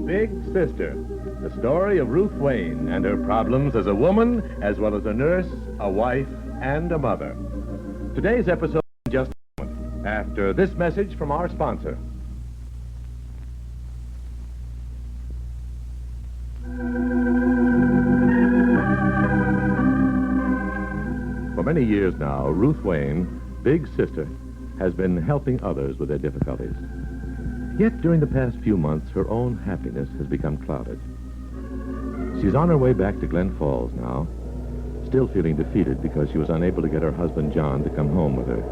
Big Sister, the story of Ruth Wayne and her problems as a woman, as well as a nurse, a wife, and a mother. Today's episode in just a moment, after this message from our sponsor. For many years now, Ruth Wayne, Big Sister, has been helping others with their difficulties. Yet during the past few months, her own happiness has become clouded. She's on her way back to Glen Falls now, still feeling defeated because she was unable to get her husband John to come home with her.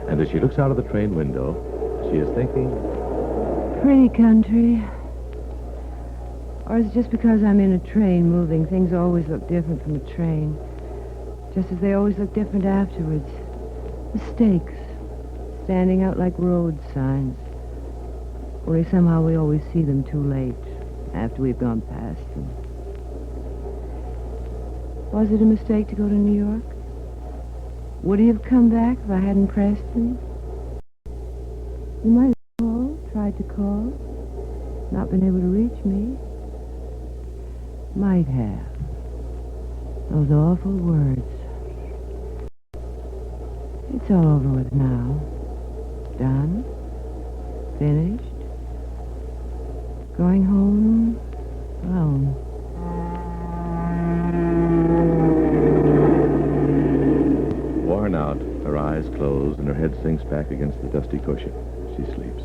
And as she looks out of the train window, she is thinking, pretty country. Or is it just because I'm in a train moving, things always look different from a train, just as they always look different afterwards. Mistakes, standing out like road signs. Only somehow we always see them too late, after we've gone past them. Was it a mistake to go to New York? Would he have come back if I hadn't pressed him? You might have called, tried to call, not been able to reach me. Might have. Those awful words. It's all over with now. Done. Finished. Going home alone. worn out, her eyes closed and her head sinks back against the dusty cushion. She sleeps.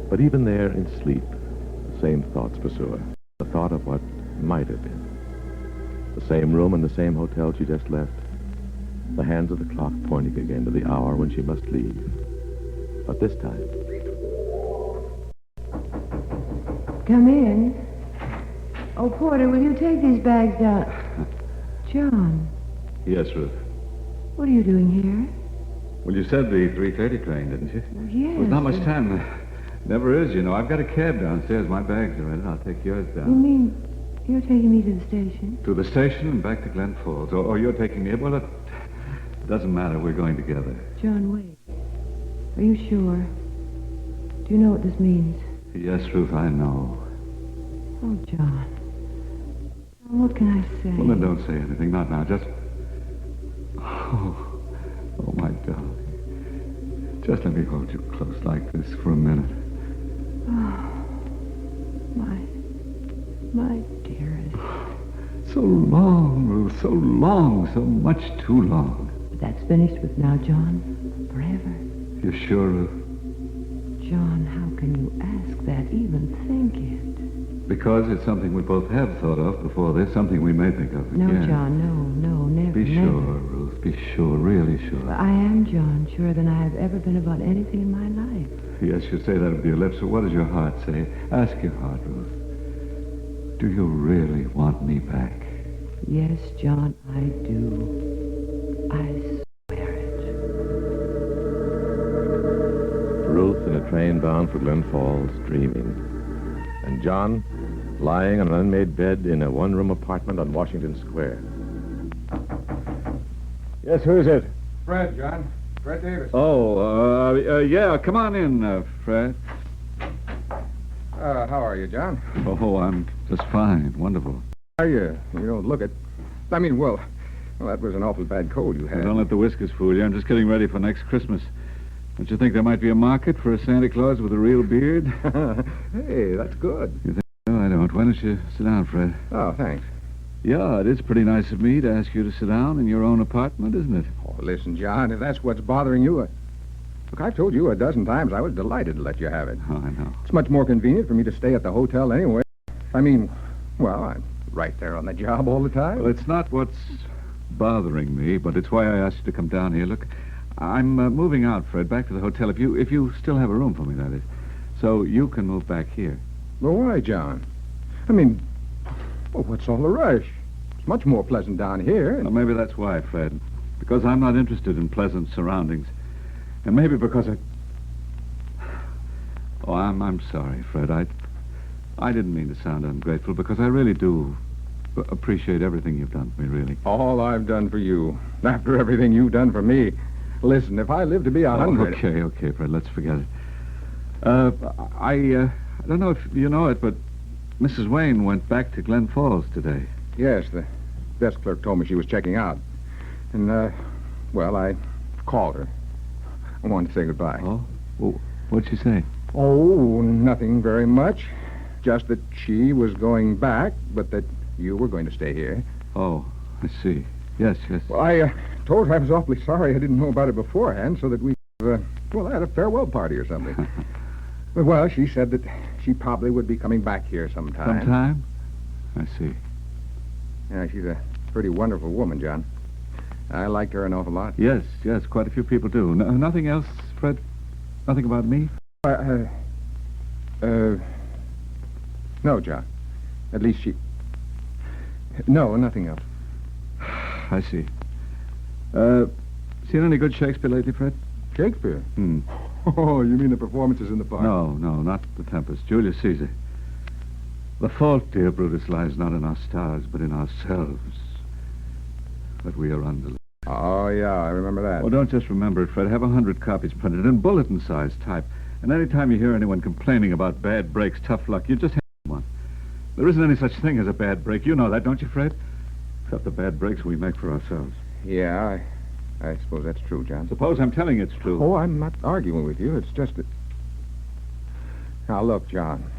But even there in sleep, the same thoughts pursue her. The thought of what might have been. The same room and the same hotel she just left. The hands of the clock pointing again to the hour when she must leave. But this time... Come in. Oh, Porter, will you take these bags down? John. Yes, Ruth. What are you doing here? Well, you said the 3:30 train, didn't you? Well, yes. There's not much time. Never is, you know. I've got a cab downstairs. My bags are in it. I'll take yours down. You mean you're taking me to the station? To the station and back to Glen Falls. Or you're taking me... Well, it doesn't matter. We're going together. John, wait. Are you sure? Do you know what this means? Yes, Ruth, I know. Oh, John. What can I say? Well, then don't say anything. Not now. Just... Oh, my darling. Just let me hold you close like this for a minute. Oh, my dearest. So long, Ruth. So long. So much too long. That's finished with now, John. Forever. You sure, Ruth? John, how can you ask that, even think it? Because it's something we both have thought of before this, something we may think of again. No, John, no, never, Be never. sure, Ruth. Be sure, really sure. Well, I am, John, surer than I have ever been about anything in my life. Yes, you say that with your lips, but what does your heart say? Ask your heart, Ruth. Do you really want me back? Yes, John, I do. I swear it. Ruth in a train bound for Glen Falls, dreaming. And John lying on an unmade bed in a one-room apartment on Washington Square. Yes, who is it? Fred, John. Fred Davis. Yeah, come on in, Fred. How are you, John? Oh, I'm just fine. Wonderful. How are you? You don't look it. I mean, well, that was an awful bad cold you had. Don't let the whiskers fool you. I'm just getting ready for next Christmas. Don't you think there might be a market for a Santa Claus with a real beard? Hey, that's good. You think? No, I don't. Why don't you sit down, Fred? Oh, thanks. Yeah, it is pretty nice of me to ask you to sit down in your own apartment, isn't it? Oh, listen, John, if that's what's bothering you... Look, I've told you a dozen times I was delighted to let you have it. Oh, I know. It's much more convenient for me to stay at the hotel anyway. I mean, well, I'm right there on the job all the time. Well, it's not what's bothering me, but it's why I asked you to come down here. Look, I'm moving out, Fred, back to the hotel. If you still have a room for me, that is. So you can move back here. Well, why, John? I mean, well, what's all the rush? It's much more pleasant down here. Well, maybe that's why, Fred. Because I'm not interested in pleasant surroundings. And maybe because I... Oh, I'm sorry, Fred. I didn't mean to sound ungrateful, because I really do appreciate everything you've done for me, really. All I've done for you, after everything you've done for me. Listen, if I live to be 100... Okay, Fred, let's forget it. I don't know if you know it, but Mrs. Wayne went back to Glen Falls today. Yes, the desk clerk told me she was checking out. And, well, I called her. I wanted to say goodbye. Oh? Well, what'd she say? Oh, nothing very much. Just that she was going back, but that you were going to stay here. Oh, I see. Yes. Well, I told her I was awfully sorry I didn't know about it beforehand, so that we, had a farewell party or something. Well, she said that she probably would be coming back here sometime. Sometime? I see. Yeah, she's a pretty wonderful woman, John. I liked her an awful lot. Yes, quite a few people do. Nothing else, Fred? Nothing about me? No, John. At least she... No, nothing else. I see. Seen any good Shakespeare lately, Fred? Shakespeare? Hmm. Oh, you mean the performances in the park? No, not The Tempest. Julius Caesar. The fault, dear Brutus, lies not in our stars, but in ourselves. That we are under. Oh, yeah, I remember that. Well, don't just remember it, Fred. Have 100 copies printed in bulletin-sized type. And any time you hear anyone complaining about bad breaks, tough luck, you just have one. There isn't any such thing as a bad break. You know that, don't you, Fred? Except the bad breaks we make for ourselves. Yeah, I suppose that's true, John. Suppose I'm telling you it's true. Oh, I'm not arguing with you. It's just that... Now, look, John.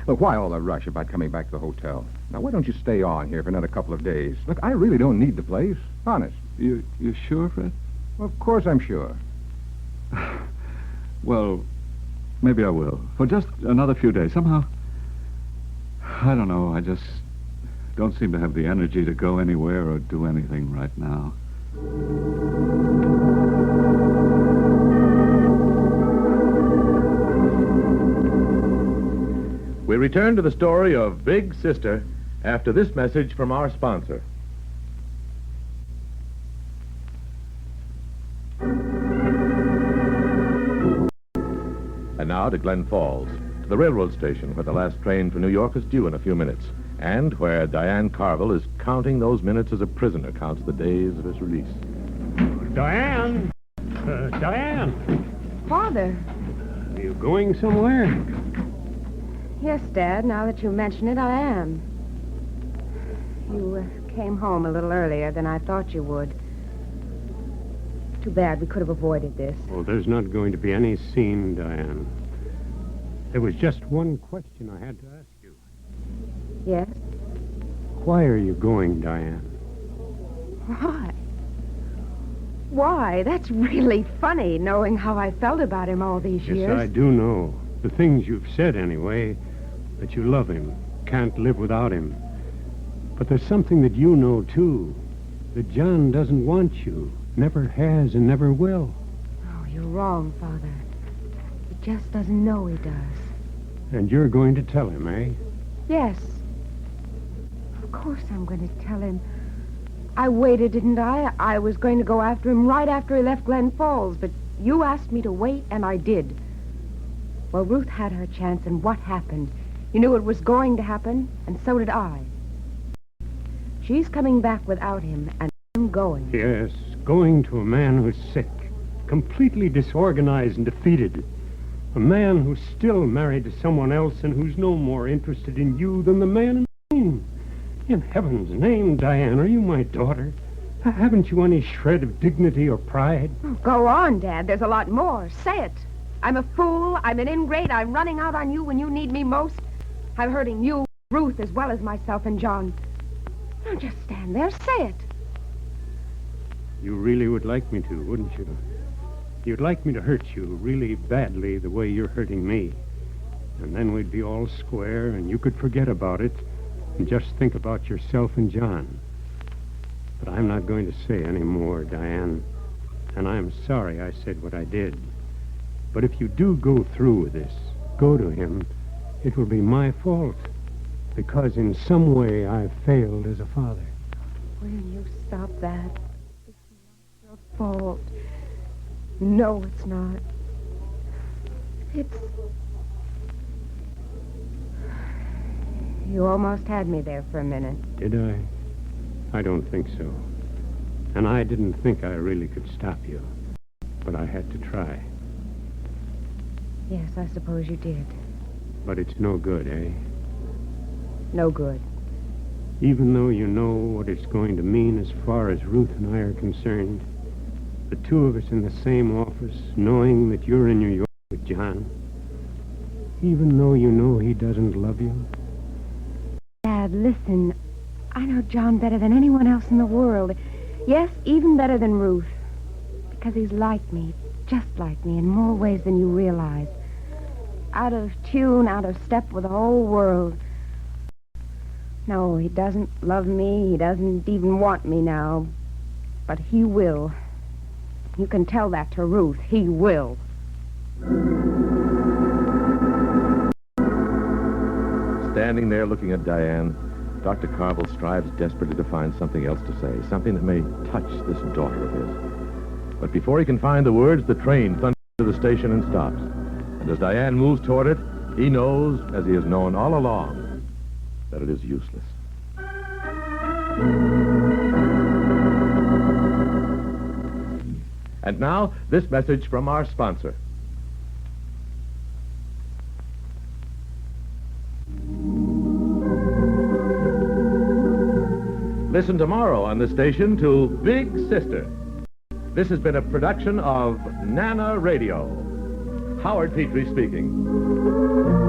Look, why all the rush about coming back to the hotel? Now, why don't you stay on here for another couple of days? Look, I really don't need the place. Honest. You sure, Fred? Well, of course I'm sure. Well, maybe I will. For just another few days. Somehow, I don't know. I just don't seem to have the energy to go anywhere or do anything right now. We return to the story of Big Sister after this message from our sponsor. And now to Glen Falls, to the railroad station where the last train for New York is due in a few minutes, and where Diane Carville is counting those minutes as a prisoner counts the days of his release. Diane! Diane! Father. Are you going somewhere? Yes, Dad, now that you mention it, I am. You came home a little earlier than I thought you would. Too bad we could have avoided this. Oh, there's not going to be any scene, Diane. There was just one question I had to ask you. Yes? Why are you going, Diane? Why? Why? That's really funny, knowing how I felt about him all these years. Yes, I do know. The things you've said, anyway. That you love him, can't live without him. But there's something that you know, too. That John doesn't want you. Never has and never will. Oh, you're wrong, Father. He just doesn't know he does. And you're going to tell him, eh? Yes. Of course I'm going to tell him. I waited, didn't I? I was going to go after him right after he left Glen Falls, but you asked me to wait, and I did. Well, Ruth had her chance, and what happened? You knew it was going to happen, and so did I. She's coming back without him, and I'm going. Yes, going to a man who's sick, completely disorganized and defeated. A man who's still married to someone else and who's no more interested in you than the man in the moon. In heaven's name, Diane, are you my daughter? Haven't you any shred of dignity or pride? Oh, go on, Dad. There's a lot more. Say it. I'm a fool. I'm an ingrate. I'm running out on you when you need me most. I'm hurting you, Ruth, as well as myself and John. Now just stand there. Say it. You really would like me to, wouldn't you? You'd like me to hurt you really badly the way you're hurting me. And then we'd be all square, and you could forget about it and just think about yourself and John. But I'm not going to say any more, Diane. And I'm sorry I said what I did. But if you do go through with this, go to him, it will be my fault. Because in some way I've failed as a father. Will you stop that? It's not your fault. No, it's not. You almost had me there for a minute. Did I? I don't think so. And I didn't think I really could stop you. But I had to try. Yes, I suppose you did. But it's no good, eh? No good. Even though you know what it's going to mean as far as Ruth and I are concerned, the two of us in the same office, knowing that you're in New York with John, even though you know he doesn't love you. Dad, listen. I know John better than anyone else in the world. Yes, even better than Ruth. Because he's like me, just like me, in more ways than you realize. Out of tune, out of step with the whole world. No, he doesn't love me. He doesn't even want me now. But he will. You can tell that to Ruth. He will. Standing there looking at Diane, Dr. Carvel strives desperately to find something else to say, something that may touch this daughter of his. But before he can find the words, the train thunders to the station and stops. And as Diane moves toward it, he knows, as he has known all along, that it is useless. And now, this message from our sponsor. Listen tomorrow on the station to Big Sister. This has been a production of Nana Radio. Howard Petrie speaking.